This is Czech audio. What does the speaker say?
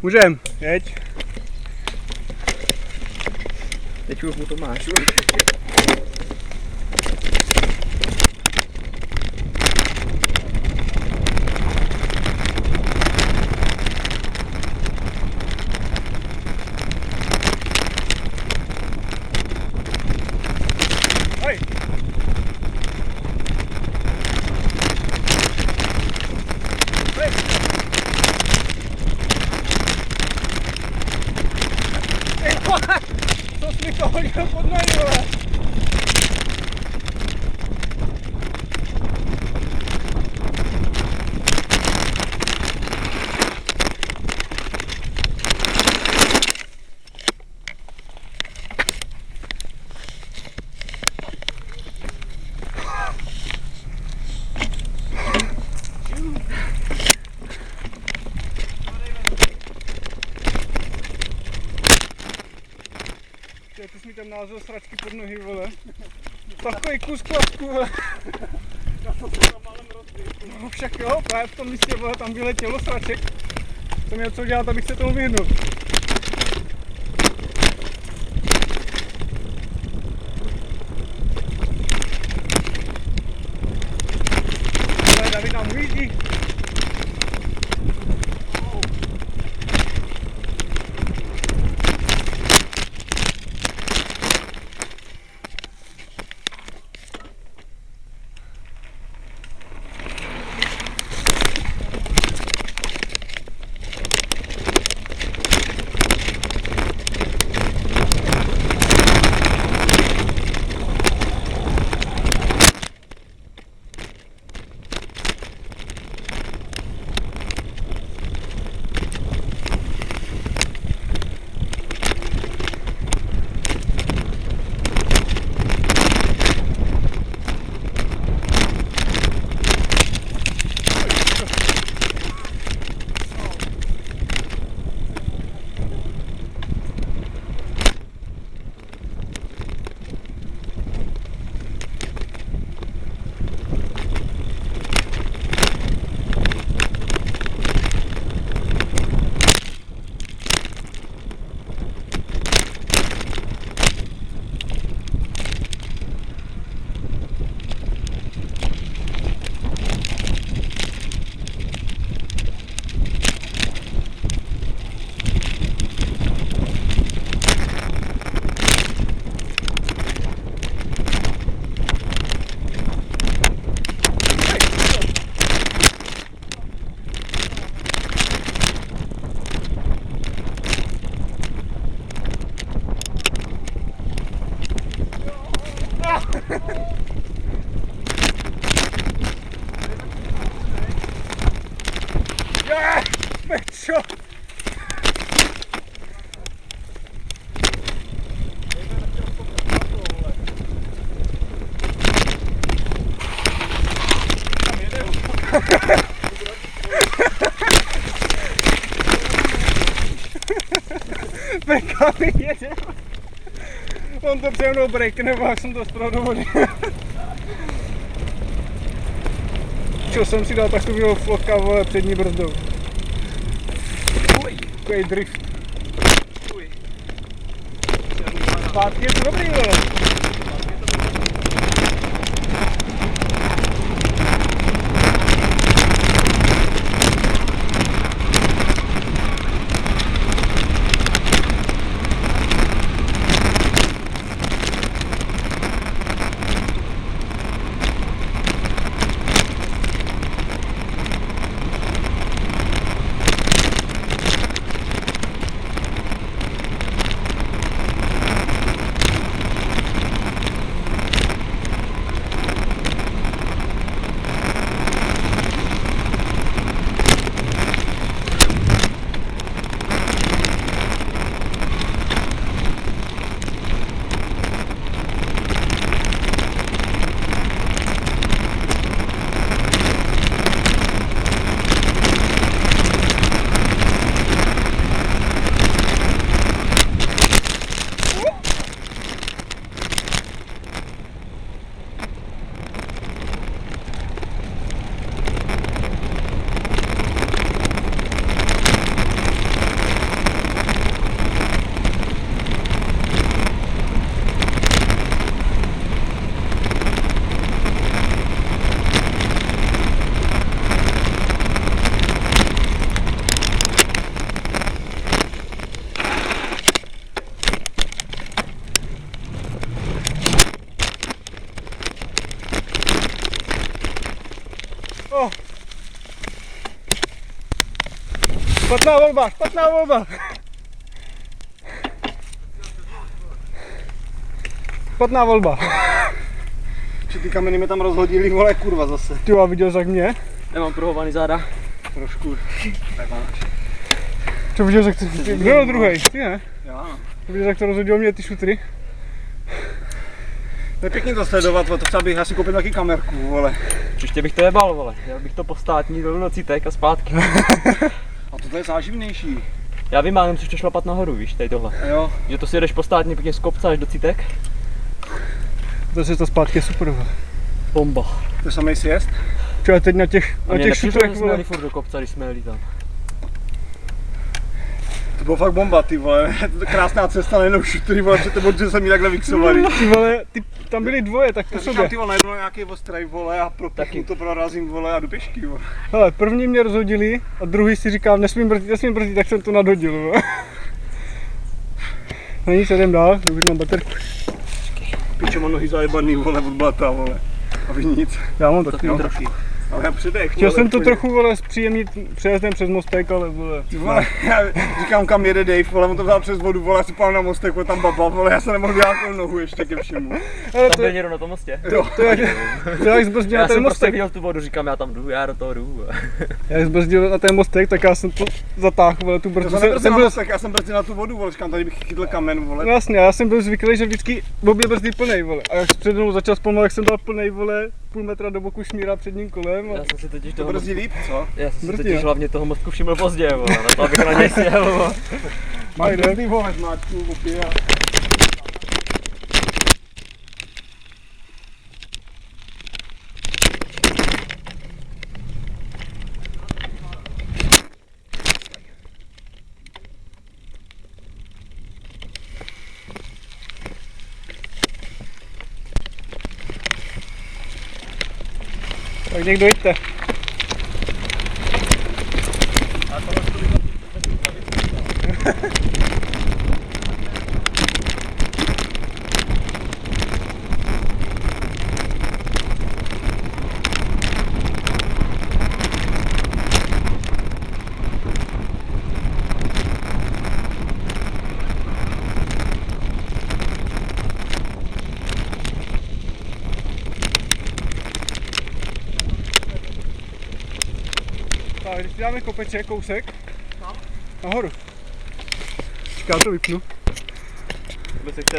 Můžem, jeď. Teď už mu to máš. Hej. Hej. Ej, co jsi mi to hodil pod nohy, vole? Ty jsi mi tam názor sračky pod nohy, vole. Takový kus klasku, vole. Já jsem se tam málem rozbil. No však jo, právě v tom místě, vole, tam vyletělo sraček. Jsem měl co dělat, abych se tomu vyhnul. Ale David nám ujíždí. Čo? Pekka mi jede. On to přede mnou breakne, jak jsem to strhl do vody. Čo jsem si dal, tak to bylo fotka, vole, přední brzdou. Takový drift. Zpátky je to dobrý, vole. Špatná volba. Špatná volba. Že ty kameny mi tam rozhodili, vole, kurva zase. Ty jo, viděl jsi jak mě? Nemám prohovaný záda. Trošku. Tak máš. Co viděl, jak to... Kdo byl druhej? Ty ne? Já. Viděl, jak to rozhodilo mě ty šutry? To je pěkně to sledovat, to třeba bych asi koupil taky kamerku, vole. Příště bych to jebal, vole. Jel bych to po státní dolů na Citek a zpátky. A tohle je záživnější. Já vím, ale musíš to šlapat nahoru, víš, tady tohle. A jo. Že to si jedeš po státní pěkně z kopce až do Citek. Zase to zpátky je super, vole. Bomba. To je samej sjezd. Čo, teď na těch Nepřišlo, šutrech, že jsme vole. jeli furt do kopce, když jsme jeli tam. To bylo fakt bomba, ty vole. To je krásná cesta, nejenom šutry, vole, před tebou, že jsem jí takhle vyksovali. Ty vole, tam byly dvoje, tak po Říkám, sobě. ty vole, najednou nějaký ostraj, vole, a propěchnu to prorazím, vole, a do pěšky, vole. Hele, první mě rozhodili a druhý si říkal, nesmím brzdit, tak jsem to nadhodil, vole. No nic, jdem dál, už mám baterku. Pičo, mám nohy zajebaný, vole, od blata, vole. A vy nic. Já mám taky, no. Trošku. Ale já předech, Chtěl vole, jsem to pojď. trochu, vole, zpříjemnit přejezdem přes mostek, ale, vole. Ty vole, já říkám, kam jede Dave, vole, on to vzal přes vodu, vole, já si pál na mostek, vole, tam baba, vole, já se nemohl dělat nohu ještě ke všemu. Ale Tam to, byl někdo na tom mostě. to jak zbrzdil na Já ten jsem prostě mostek. viděl tu vodu, říkám, já tam jdu, já do toho jdu. Jak zbrzdil na ten mostek, tak já jsem to zatáhl, vole, tu Já brzdu. jsem nebrzdil na mostek, já jsem brzdil na tu vodu, vole, říkám, tady bych chytl kamen, vole. No jasně, já jsem byl zvyklý, že vždycky obě brzdy plnej, vole. A jak přede mnou začal zpomalit, jak jsem dal plnej, vole, půl metra do boku šmíra předním kolem. A... Já jsem si totiž To toho brzdí líp, co? Já jsem si Brzdí, totiž jo. hlavně toho mostku všiml pozdě, vole, na to, abych na něj sjel, vole. Máš brzdy, vole, zmáčku, opět. Tak někdo jďte. Tak, když dáme kopeček, kousek, nahoru. Čeká, to vypnu. Vůbec nechce